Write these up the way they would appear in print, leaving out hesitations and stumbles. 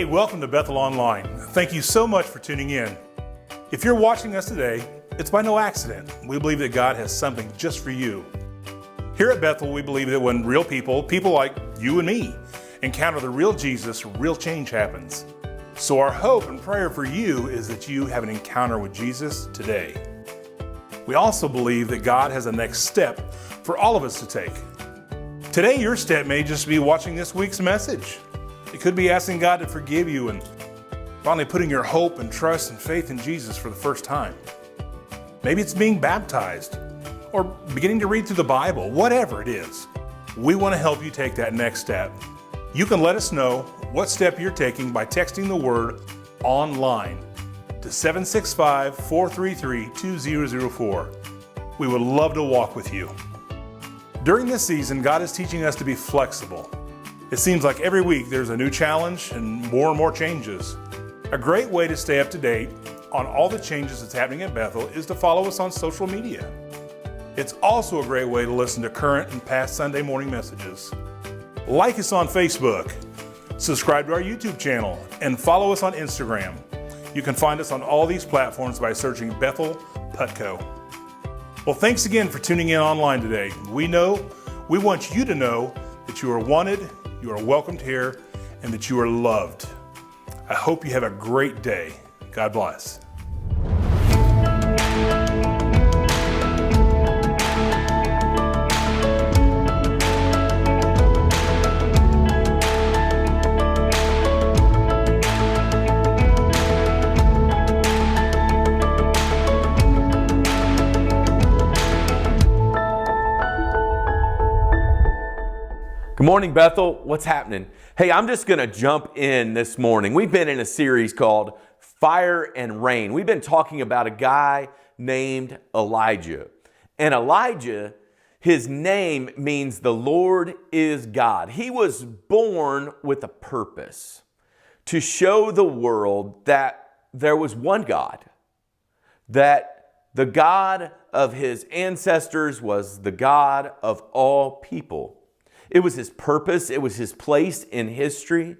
Hey, welcome to Bethel Online. Thank you so much for tuning in. If you're watching us today, it's by no accident. We believe that God has something just for you. Here at Bethel, we believe that when real people like you and me, encounter the real Jesus, real change happens. So our hope and prayer for you is that you have an encounter with Jesus today. We also believe that God has a next step for all of us to take. Today, your step may just be watching this week's message. It could be asking God to forgive you and finally putting your hope and trust and faith in Jesus for the first time. Maybe it's being baptized or beginning to read through the Bible, whatever it is. We want to help you take that next step. You can let us know what step you're taking by texting the word online to 765-433-2004. We would love to walk with you. During this season, God is teaching us to be flexible. It seems like every week there's a new challenge and more changes. A great way to stay up to date on all the changes that's happening at Bethel is to follow us on social media. It's also a great way to listen to current and past Sunday morning messages. Like us on Facebook, subscribe to our YouTube channel, and follow us on Instagram. You can find us on all these platforms by searching Bethel Putco. Well, thanks again for tuning in online today. We want you to know that you are wanted, you are welcomed here, and that you are loved. I hope you have a great day. God bless. Good morning, Bethel. What's happening? Hey, I'm just going to jump in this morning. We've been in a series called Fire and Rain. We've been talking about a guy named Elijah. And Elijah, his name means the Lord is God. He was born with a purpose to show the world that there was one God, that the God of his ancestors was the God of all people. It was his purpose. It was his place in history.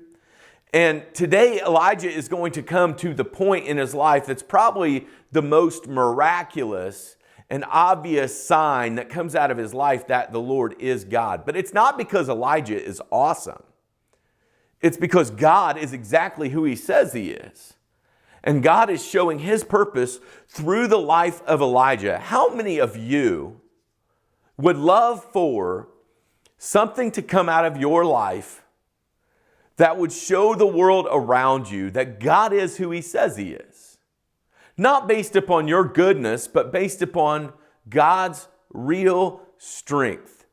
And today, Elijah is going to come to the point in his life that's probably the most miraculous and obvious sign that comes out of his life that the Lord is God. But it's not because Elijah is awesome. It's because God is exactly who he says he is. And God is showing his purpose through the life of Elijah. How many of you would love for something to come out of your life that would show the world around you that God is who he says he is? Not based upon your goodness, but based upon God's real strength.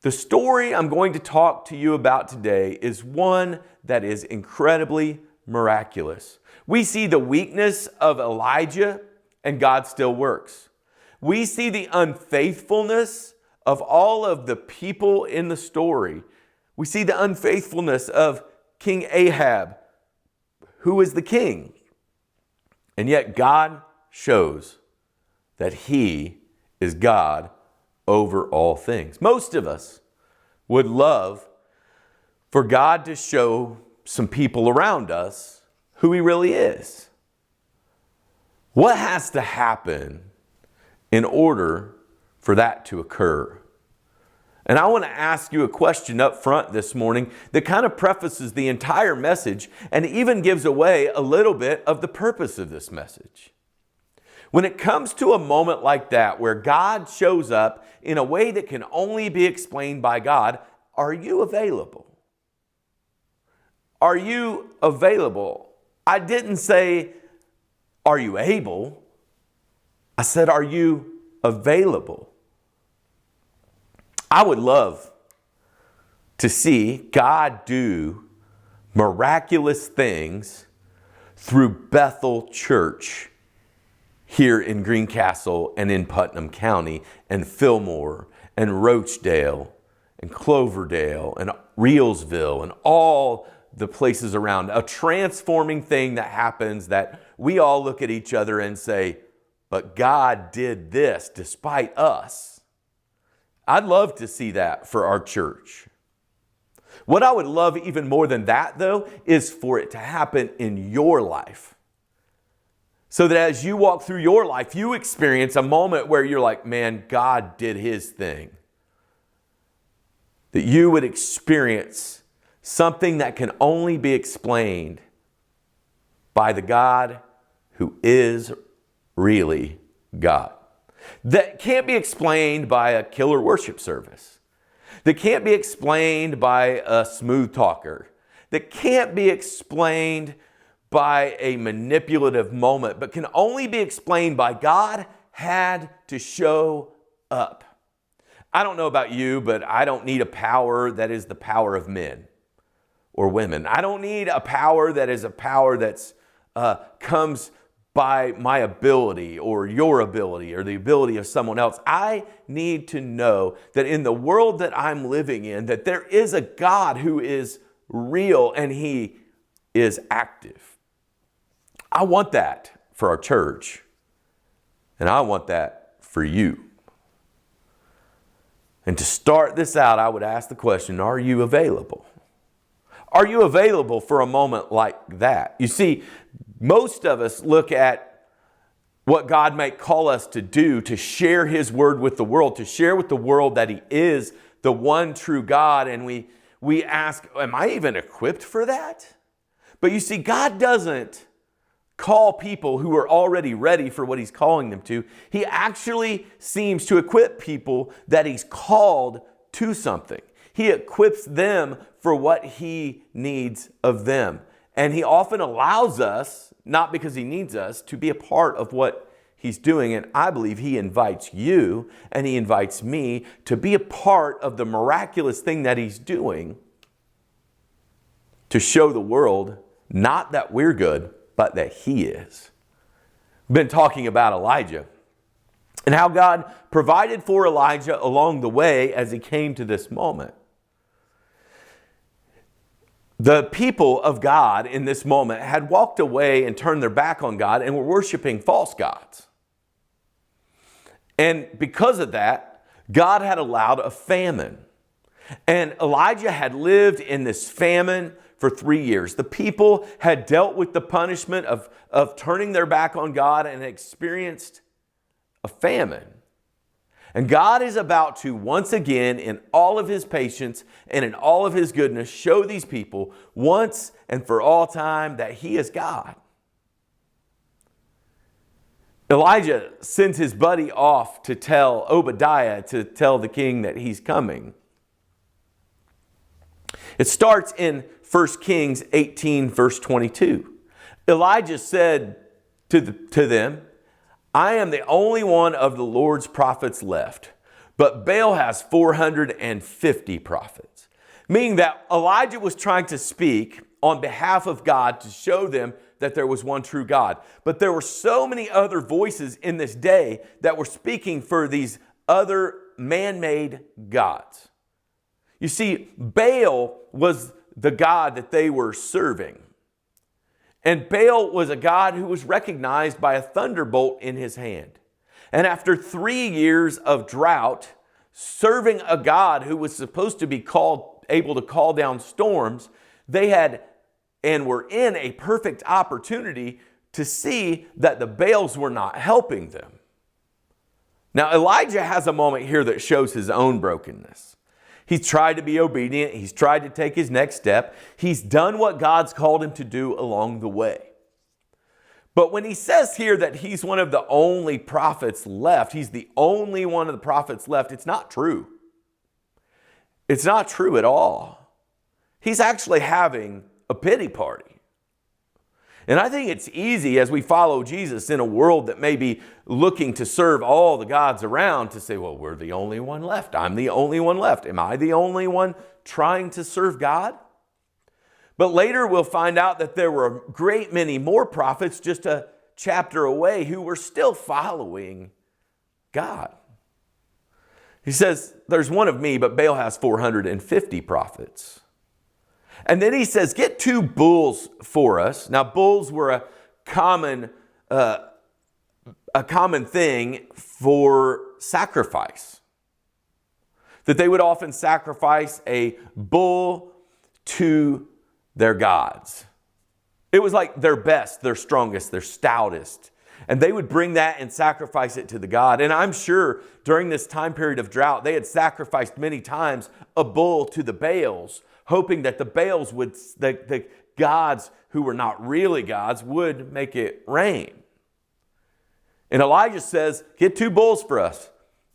The story I'm going to talk to you about today is one that is incredibly miraculous. We see the weakness of Elijah, and God still works. We see the unfaithfulness of all of the people in the story. We see the unfaithfulness of King Ahab, who is the king. And yet God shows that he is God over all things. Most of us would love for God to show some people around us who he really is. What has to happen in order for that to occur? And I want to ask you a question up front this morning that kind of prefaces the entire message and even gives away a little bit of the purpose of this message. When it comes to a moment like that where God shows up in a way that can only be explained by God, are you available? Are you available? I didn't say, are you able? I said, are you available? I would love to see God do miraculous things through Bethel Church here in Greencastle and in Putnam County and Fillmore and Roachdale and Cloverdale and Reelsville and all the places around. A transforming thing that happens that we all look at each other and say, but God did this despite us. I'd love to see that for our church. What I would love even more than that, though, is for it to happen in your life. So that as you walk through your life, you experience a moment where you're like, man, God did his thing. That you would experience something that can only be explained by the God who is really God. That can't be explained by a killer worship service. That can't be explained by a smooth talker. That can't be explained by a manipulative moment, but can only be explained by God had to show up. I don't know about you, but I don't need a power that is the power of men or women. I don't need a power that is a power that's comes by my ability or your ability or the ability of someone else. I need to know that in the world that I'm living in, that there is a God who is real and he is active. I want that for our church, and I want that for you. And to start this out, I would ask the question, are you available? Are you available for a moment like that? You see, most of us look at what God might call us to do, to share his word with the world, to share with the world that he is the one true God. And we ask, am I even equipped for that? But you see, God doesn't call people who are already ready for what he's calling them to. He actually seems to equip people that he's called to something. He equips them for what he needs of them. And he often allows us, not because he needs us, to be a part of what he's doing. And I believe he invites you and he invites me to be a part of the miraculous thing that he's doing to show the world not that we're good, but that he is. We've been talking about Elijah and how God provided for Elijah along the way as he came to this moment. The people of God in this moment had walked away and turned their back on God and were worshiping false gods. And because of that, God had allowed a famine. And Elijah had lived in this famine for 3 years. The people had dealt with the punishment of turning their back on God and experienced a famine. And God is about to once again, in all of his patience and in all of his goodness, show these people once and for all time that he is God. Elijah sends his buddy off to tell Obadiah to tell the king that he's coming. It starts in 1 Kings 18, verse 22. Elijah said to them, I am the only one of the Lord's prophets left, but Baal has 450 prophets. Meaning that Elijah was trying to speak on behalf of God to show them that there was one true God. But there were so many other voices in this day that were speaking for these other man-made gods. You see, Baal was the god that they were serving. And Baal was a god who was recognized by a thunderbolt in his hand. And after 3 years of drought, serving a god who was supposed to be able to call down storms, they had and were in a perfect opportunity to see that the Baals were not helping them. Now, Elijah has a moment here that shows his own brokenness. He's tried to be obedient. He's tried to take his next step. He's done what God's called him to do along the way. But when he says here that he's one of the only prophets left, he's the only one of the prophets left, it's not true. It's not true at all. He's actually having a pity party. And I think it's easy as we follow Jesus in a world that may be looking to serve all the gods around to say, well, we're the only one left. I'm the only one left. Am I the only one trying to serve God? But later we'll find out that there were a great many more prophets just a chapter away who were still following God. He says, there's one of me, but Baal has 450 prophets. And then he says, get 2 bulls for us. Now, bulls were a common thing for sacrifice. That they would often sacrifice a bull to their gods. It was like their best, their strongest, their stoutest. And they would bring that and sacrifice it to the God. And I'm sure during this time period of drought, they had sacrificed many times a bull to the Baals, hoping that the Baals would, the gods who were not really gods, would make it rain. And Elijah says, get 2 bulls for us.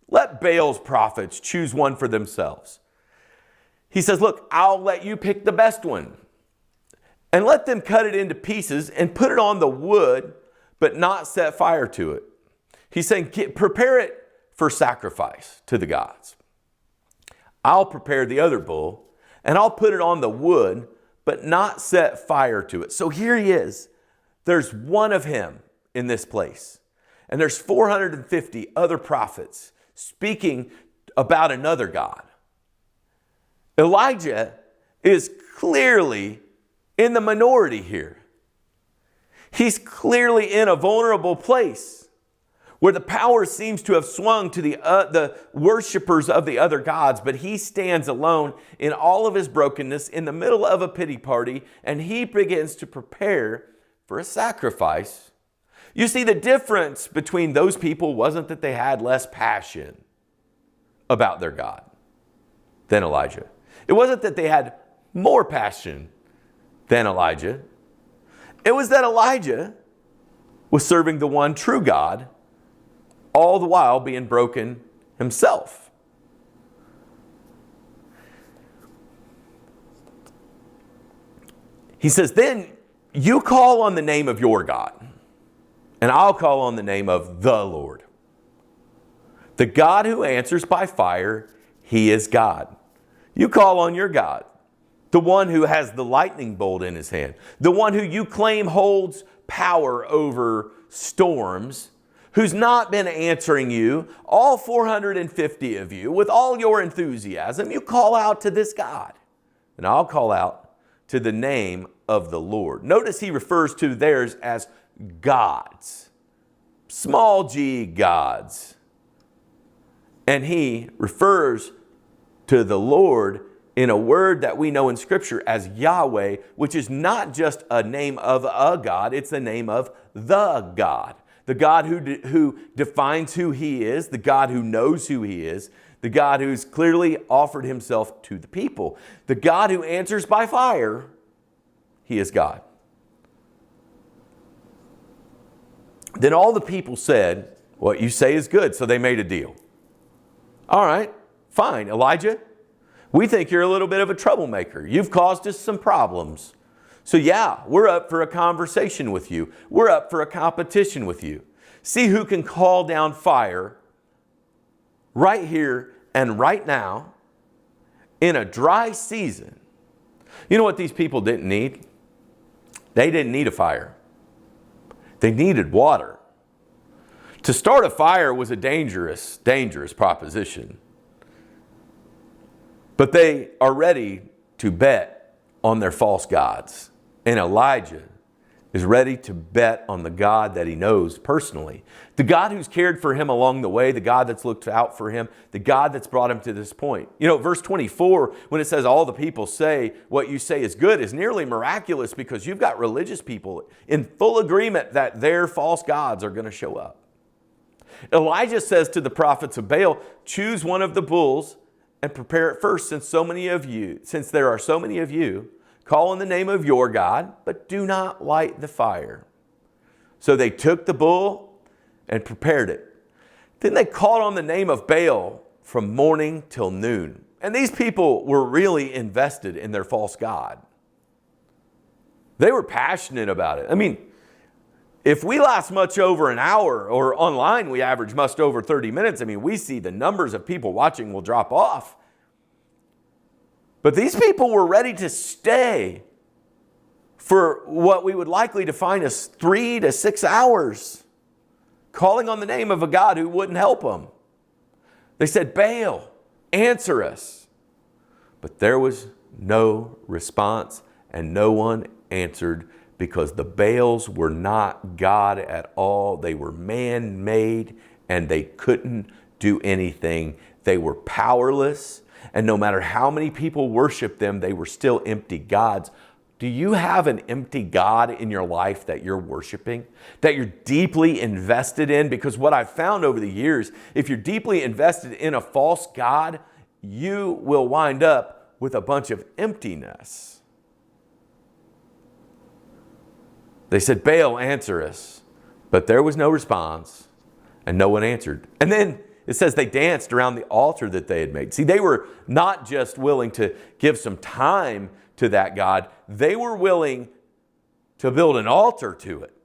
Let Baal's prophets choose one for themselves. He says, look, I'll let you pick the best one. And let them cut it into pieces and put it on the wood, but not set fire to it. He's saying, prepare it for sacrifice to the gods. I'll prepare the other bull, and I'll put it on the wood, but not set fire to it. So here he is. There's one of him in this place. And there's 450 other prophets speaking about another God. Elijah is clearly in the minority here. He's clearly in a vulnerable place where the power seems to have swung to the worshipers of the other gods, but he stands alone in all of his brokenness in the middle of a pity party, and he begins to prepare for a sacrifice. You see, the difference between those people wasn't that they had less passion about their God than Elijah. It wasn't that they had more passion than Elijah. It was that Elijah was serving the one true God, all the while being broken himself. He says, then you call on the name of your God, and I'll call on the name of the Lord. The God who answers by fire, he is God. You call on your God, the one who has the lightning bolt in his hand, the one who you claim holds power over storms, who's not been answering you, all 450 of you, with all your enthusiasm. You call out to this God, and I'll call out to the name of the Lord. Notice he refers to theirs as gods, small g gods. And he refers to the Lord in a word that we know in Scripture as Yahweh, which is not just a name of a God, it's the name of the God. The God who defines who he is, the God who knows who he is, the God who's clearly offered himself to the people. The God who answers by fire, he is God. Then all the people said, what you say is good, so they made a deal. All right, fine, Elijah, we think you're a little bit of a troublemaker. You've caused us some problems. So yeah, we're up for a conversation with you. We're up for a competition with you. See who can call down fire right here and right now in a dry season. You know what these people didn't need? They didn't need a fire. They needed water. To start a fire was a dangerous, dangerous proposition. But they are ready to bet on their false gods. And Elijah is ready to bet on the God that he knows personally. The God who's cared for him along the way, the God that's looked out for him, the God that's brought him to this point. You know, verse 24, when it says all the people say what you say is good, is nearly miraculous because you've got religious people in full agreement that their false gods are going to show up. Elijah says to the prophets of Baal, choose one of the bulls and prepare it first, since there are so many of you, call on the name of your God, but do not light the fire. So they took the bull and prepared it. Then they called on the name of Baal from morning till noon. And these people were really invested in their false god. They were passionate about it. I mean, if we last much over an hour, or online we average much over 30 minutes, I mean, we see the numbers of people watching will drop off. But these people were ready to stay for what we would likely define as 3 to 6 hours, calling on the name of a God who wouldn't help them. They said, Baal, answer us. But there was no response, and no one answered, because the Baals were not God at all. They were man-made, and they couldn't do anything. They were powerless. And no matter how many people worshiped them, they were still empty gods. Do you have an empty God in your life that you're worshiping, that you're deeply invested in? Because what I've found over the years, if you're deeply invested in a false God, you will wind up with a bunch of emptiness. They said, Baal, answer us. But there was no response, and no one answered. And then it says they danced around the altar that they had made. See, they were not just willing to give some time to that God, they were willing to build an altar to it.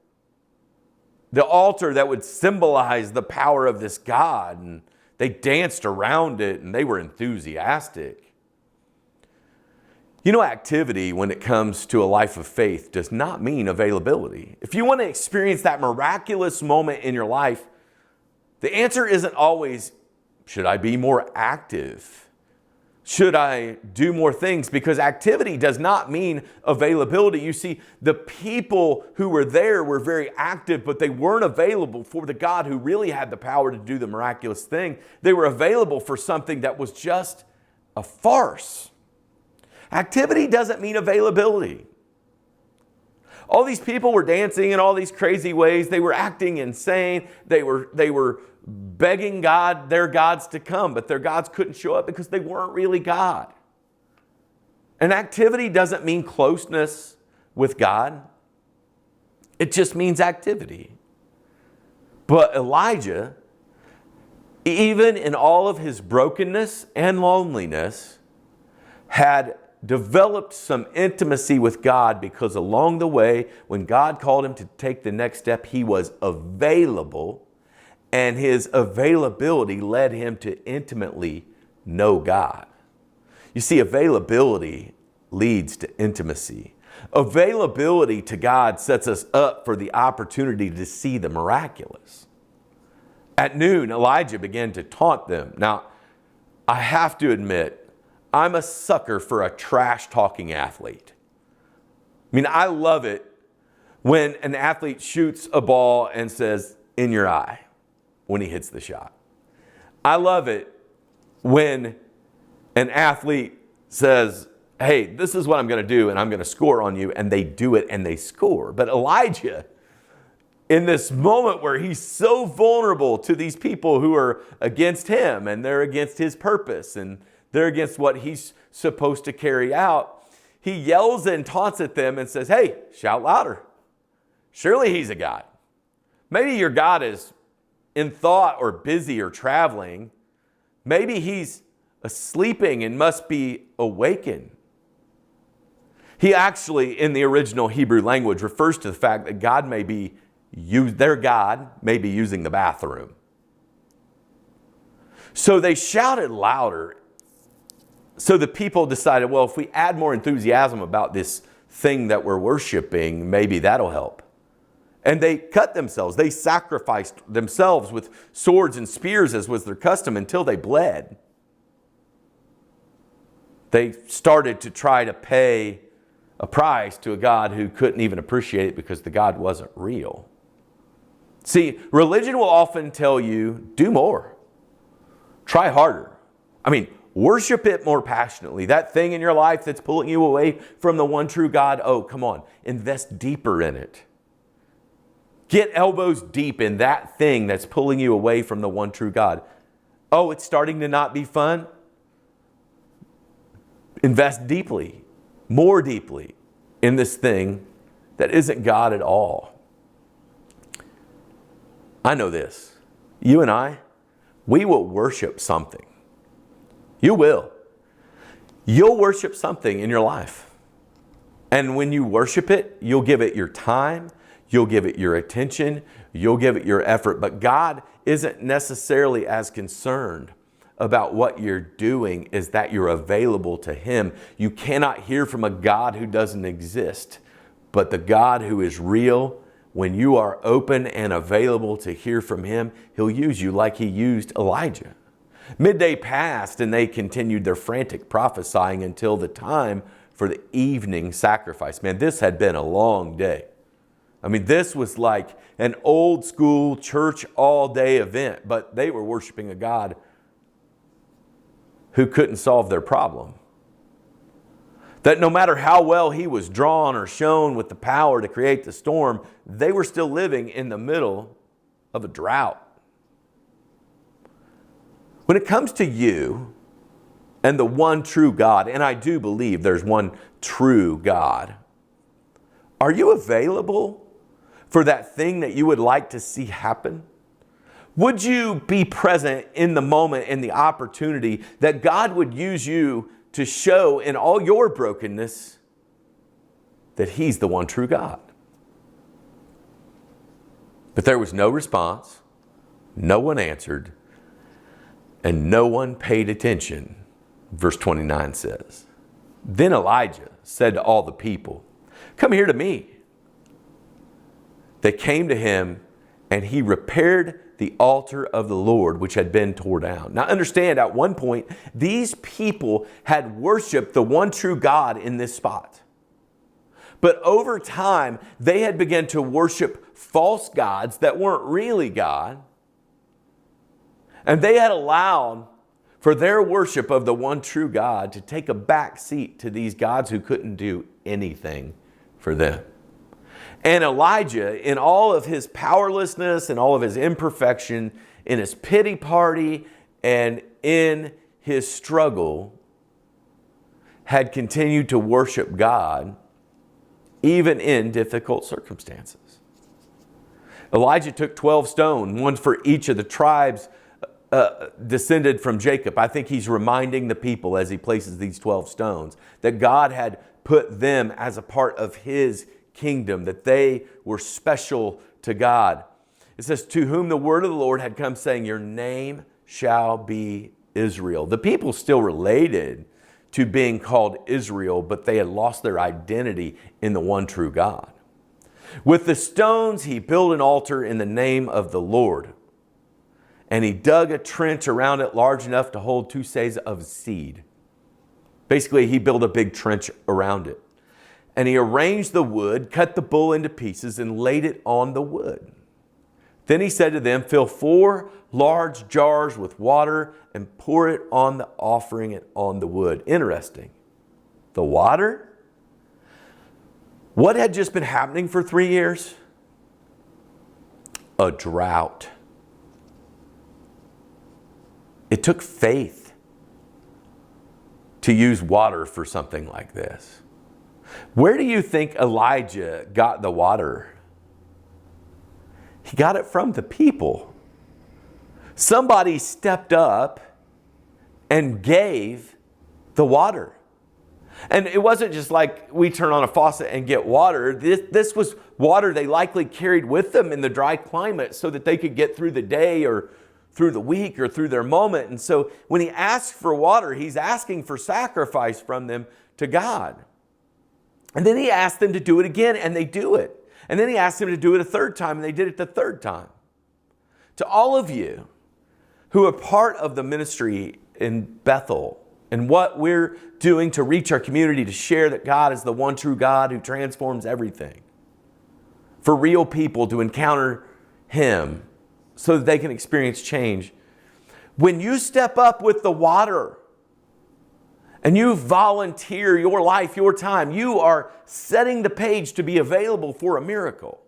The altar that would symbolize the power of this God. And they danced around it and they were enthusiastic. You know, activity when it comes to a life of faith does not mean availability. If you want to experience that miraculous moment in your life, the answer isn't always, should I be more active? Should I do more things? Because activity does not mean availability. You see, the people who were there were very active, but they weren't available for the God who really had the power to do the miraculous thing. They were available for something that was just a farce. Activity doesn't mean availability. All these people were dancing in all these crazy ways. They were acting insane. They were begging God, their gods to come, but their gods couldn't show up because they weren't really God. And activity doesn't mean closeness with God. It just means activity. But Elijah, even in all of his brokenness and loneliness, had developed some intimacy with God because along the way, when God called him to take the next step, he was available. And his availability led him to intimately know God. You see, availability leads to intimacy. Availability to God sets us up for the opportunity to see the miraculous. At noon, Elijah began to taunt them. Now, I have to admit, I'm a sucker for a trash-talking athlete. I mean, I love it when an athlete shoots a ball and says, in your eye, when he hits the shot. I love it when an athlete says, hey, this is what I'm going to do and I'm going to score on you, and they do it and they score. But Elijah, in this moment where he's so vulnerable to these people who are against him and they're against his purpose and they're against what he's supposed to carry out, he yells and taunts at them and says, hey, shout louder. Surely he's a God. Maybe your God is in thought or busy or traveling. Maybe he's sleeping and must be awakened. He actually, in the original Hebrew language, refers to the fact that God may be their God may be using the bathroom. So they shouted louder. So the people decided, well, if we add more enthusiasm about this thing that we're worshiping, maybe that'll help. And they cut themselves. They sacrificed themselves with swords and spears, as was their custom, until they bled. They started to try to pay a price to a God who couldn't even appreciate it because the God wasn't real. See, religion will often tell you, do more. Try harder. I mean, worship it more passionately. That thing in your life that's pulling you away from the one true God, oh, come on, invest deeper in it. Get elbows deep in that thing that's pulling you away from the one true God. Oh, it's starting to not be fun? Invest deeply, more deeply in this thing that isn't God at all. I know this. You and I, we will worship something. You will. You'll worship something in your life. And when you worship it, you'll give it your time. You'll give it your attention, you'll give it your effort, but God isn't necessarily as concerned about what you're doing as that you're available to Him. You cannot hear from a God who doesn't exist, but the God who is real. When you are open and available to hear from Him, He'll use you like He used Elijah. Midday passed and they continued their frantic prophesying until the time for the evening sacrifice. Man, this had been a long day. I mean, this was like an old school church all day event, but they were worshiping a God who couldn't solve their problem. That no matter how well he was drawn or shown with the power to create the storm, they were still living in the middle of a drought. When it comes to you and the one true God, and I do believe there's one true God, are you available for that thing that you would like to see happen? Would you be present in the moment and the opportunity that God would use you to show in all your brokenness that He's the one true God? But there was no response, no one answered, and no one paid attention. Verse 29 says, Then Elijah said to all the people, Come here to me. They came to him, and he repaired the altar of the Lord, which had been torn down. Now understand, at one point, these people had worshiped the one true God in this spot. But over time, they had begun to worship false gods that weren't really God. And they had allowed for their worship of the one true God to take a back seat to these gods who couldn't do anything for them. And Elijah, in all of his powerlessness and all of his imperfection, in his pity party and in his struggle, had continued to worship God even in difficult circumstances. Elijah took 12 stones, one for each of the tribes descended from Jacob. I think he's reminding the people as he places these 12 stones that God had put them as a part of His kingdom, that they were special to God. It says, To whom the word of the Lord had come, saying, Your name shall be Israel. The people still related to being called Israel, but they had lost their identity in the one true God. With the stones, he built an altar in the name of the Lord. And he dug a trench around it large enough to hold 2 seahs of seed. Basically, he built a big trench around it. And he arranged the wood, cut the bull into pieces, and laid it on the wood. Then he said to them, Fill 4 large jars with water and pour it on the offering and on the wood. Interesting. The water? What had just been happening for 3 years? A drought. It took faith to use water for something like this. Where do you think Elijah got the water? He got it from the people. Somebody stepped up and gave the water. And it wasn't just like we turn on a faucet and get water. This was water they likely carried with them in the dry climate so that they could get through the day or through the week or through their moment. And so when he asks for water, he's asking for sacrifice from them to God. And then he asked them to do it again, and they do it. And then he asked them to do it a third time, and they did it the third time. To all of you who are part of the ministry in Bethel and what we're doing to reach our community, to share that God is the one true God who transforms everything, for real people to encounter Him so that they can experience change. When you step up with the water and you volunteer your life, your time, you are setting the page to be available for a miracle.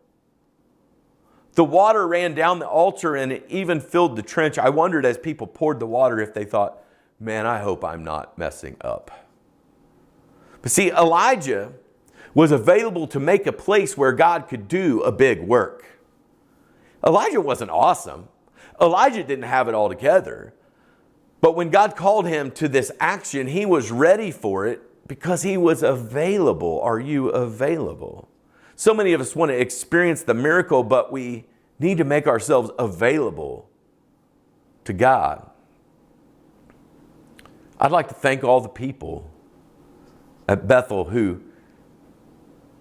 The water ran down the altar and it even filled the trench. I wondered as people poured the water if they thought, man, I hope I'm not messing up. But see, Elijah was available to make a place where God could do a big work. Elijah wasn't awesome. Elijah didn't have it all together. But when God called him to this action, he was ready for it because he was available. Are you available? So many of us want to experience the miracle, but we need to make ourselves available to God. I'd like to thank all the people at Bethel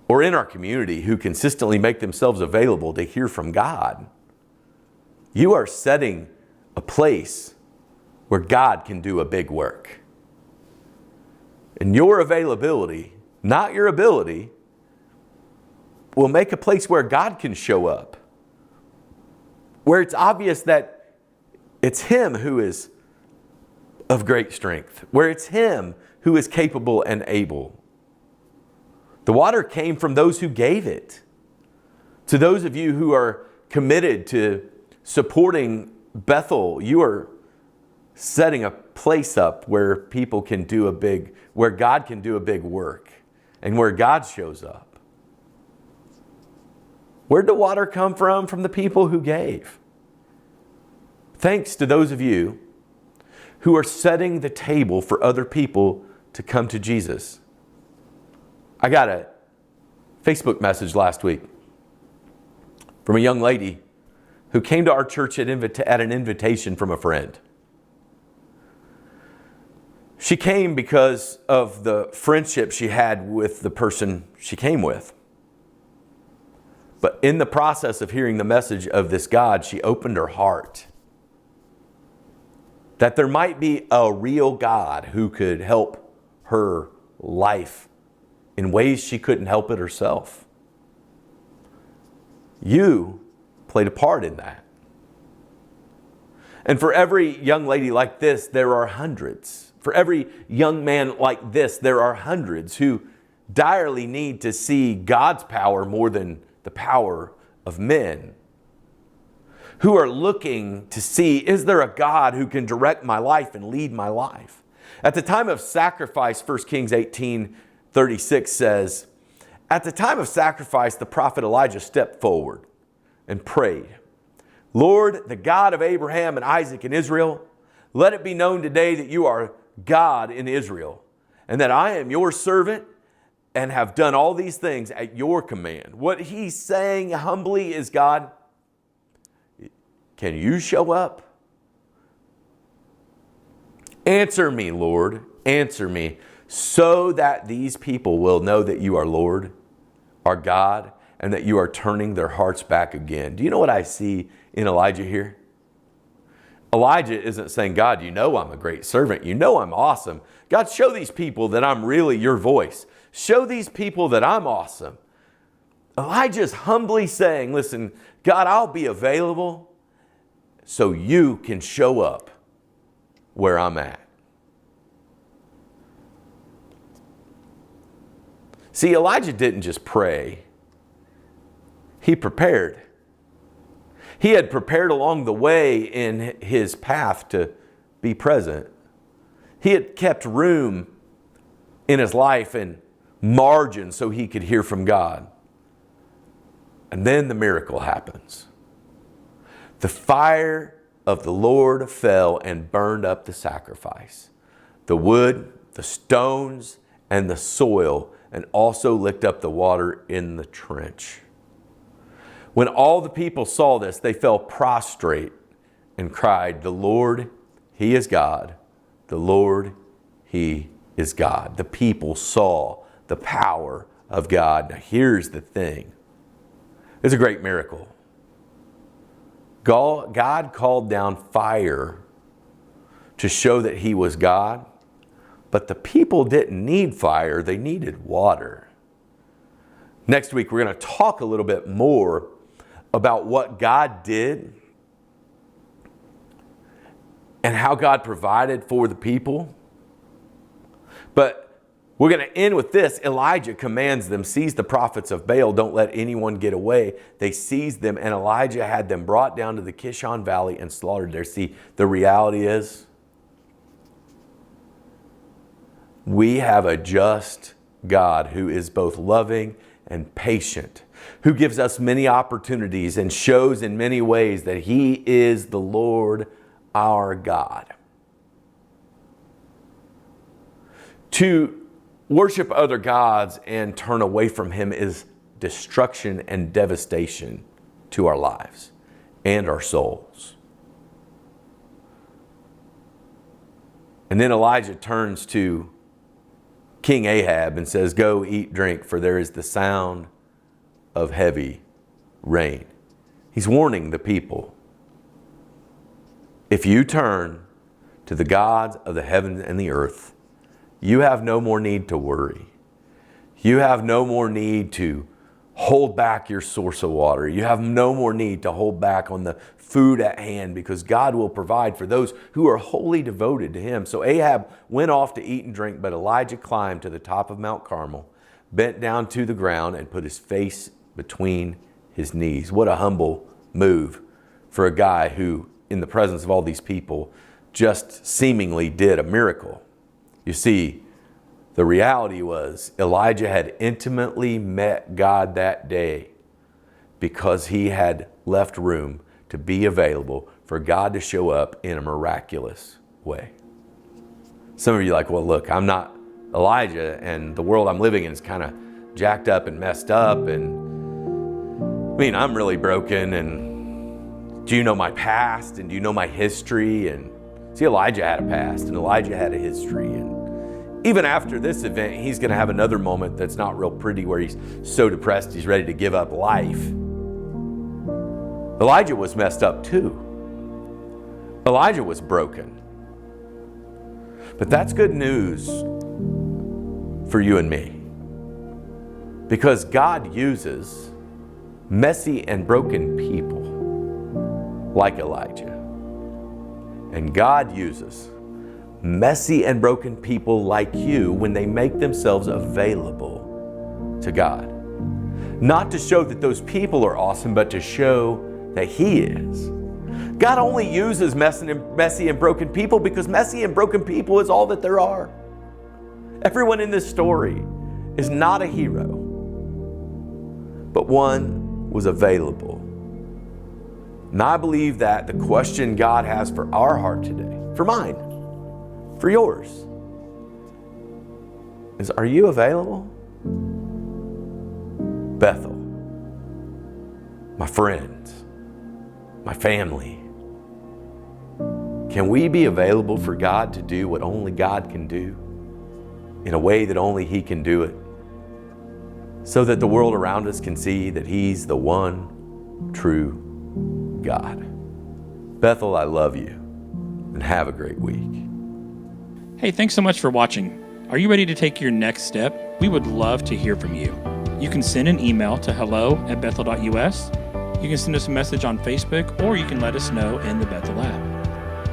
or in our community who consistently make themselves available to hear from God. You are setting a place where God can do a big work. And your availability, not your ability, will make a place where God can show up. Where it's obvious that it's Him who is of great strength, where it's Him who is capable and able. The water came from those who gave it. To those of you who are committed to supporting Bethel, you are setting a place up where people can do where God can do a big work and where God shows up. Where'd the water come from? From the people who gave. Thanks to those of you who are setting the table for other people to come to Jesus. I got a Facebook message last week from a young lady who came to our church at an invitation from a friend. She came because of the friendship she had with the person she came with. But in the process of hearing the message of this God, she opened her heart that there might be a real God who could help her life in ways she couldn't help it herself. You played a part in that. And for every young lady like this, there are hundreds. For every young man like this, there are hundreds who direly need to see God's power more than the power of men. Who are looking to see, is there a God who can direct my life and lead my life? At the time of sacrifice, 1 Kings 18:36 says, at the time of sacrifice, the prophet Elijah stepped forward and prayed, Lord, the God of Abraham and Isaac and Israel, let it be known today that you are God in Israel, and that I am your servant and have done all these things at your command. What he's saying humbly is, God, can you show up? Answer me, Lord, answer me, so that these people will know that you are Lord, are God, and that you are turning their hearts back again. Do you know what I see in Elijah here? Elijah isn't saying, God, you know I'm a great servant. You know I'm awesome. God, show these people that I'm really your voice. Show these people that I'm awesome. Elijah's humbly saying, listen, God, I'll be available so you can show up where I'm at. See, Elijah didn't just pray. He prepared. He had prepared along the way in his path to be present. He had kept room in his life and margin so he could hear from God. And then the miracle happens. The fire of the Lord fell and burned up the sacrifice, the wood, the stones, and the soil, and also licked up the water in the trench. When all the people saw this, they fell prostrate and cried, the Lord, He is God. The Lord, He is God. The people saw the power of God. Now here's the thing. It's a great miracle. God called down fire to show that He was God, but the people didn't need fire, they needed water. Next week, we're going to talk a little bit more about what God did and how God provided for the people. But we're going to end with this. Elijah commands them, seize the prophets of Baal, don't let anyone get away. They seized them, and Elijah had them brought down to the Kishon Valley and slaughtered there. See, the reality is, we have a just God who is both loving and patient, who gives us many opportunities and shows in many ways that He is the Lord our God. To worship other gods and turn away from Him is destruction and devastation to our lives and our souls. And then Elijah turns to King Ahab and says, go eat, drink, for there is the sound of heavy rain. He's warning the people. If you turn to the gods of the heavens and the earth, you have no more need to worry. You have no more need to hold back your source of water. You have no more need to hold back on the food at hand because God will provide for those who are wholly devoted to him. So Ahab went off to eat and drink, but Elijah climbed to the top of Mount Carmel, bent down to the ground, and put his face between his knees. What a humble move for a guy who, in the presence of all these people, just seemingly did a miracle. You see, the reality was Elijah had intimately met God that day because he had left room to be available for God to show up in a miraculous way. Some of you are like, well, look, I'm not Elijah, and the world I'm living in is kind of jacked up and messed up, and I mean, I'm really broken, and do you know my past, and do you know my history? And see, Elijah had a past, and Elijah had a history, and even after this event, he's going to have another moment that's not real pretty where he's so depressed he's ready to give up life. Elijah was messed up too. Elijah was broken. But that's good news for you and me, because God uses messy and broken people like Elijah. And God uses messy and broken people like you when they make themselves available to God. Not to show that those people are awesome, but to show that he is. God only uses messy and broken people because messy and broken people is all that there are. Everyone in this story is not a hero, but one was available. And I believe that the question God has for our heart today, for mine, for yours, is, are you available? Bethel, my friends, my family, can we be available for God to do what only God can do in a way that only he can do it, so that the world around us can see that he's the one true God? Bethel, I love you, and have a great week. Hey, thanks so much for watching. Are you ready to take your next step? We would love to hear from you. You can send an email to hello@bethel.us. You can send us a message on Facebook, or you can let us know in the Bethel app.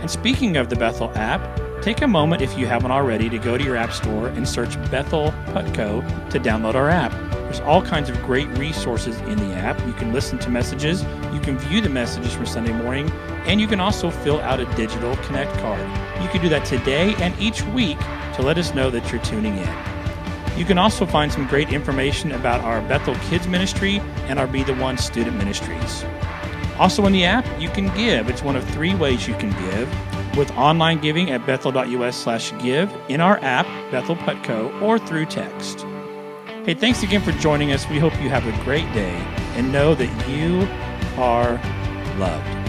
And speaking of the Bethel app, take a moment, if you haven't already, to go to your app store and search Bethel Putco to download our app. There's all kinds of great resources in the app. You can listen to messages, you can view the messages for Sunday morning, and you can also fill out a digital Connect card. You can do that today and each week to let us know that you're tuning in. You can also find some great information about our Bethel Kids Ministry and our Be the One student ministries. Also in the app, you can give. It's one of 3 ways you can give: with online giving at bethel.us/give, in our app, Bethel Putco, or through text. Hey, thanks again for joining us. We hope you have a great day and know that you are loved.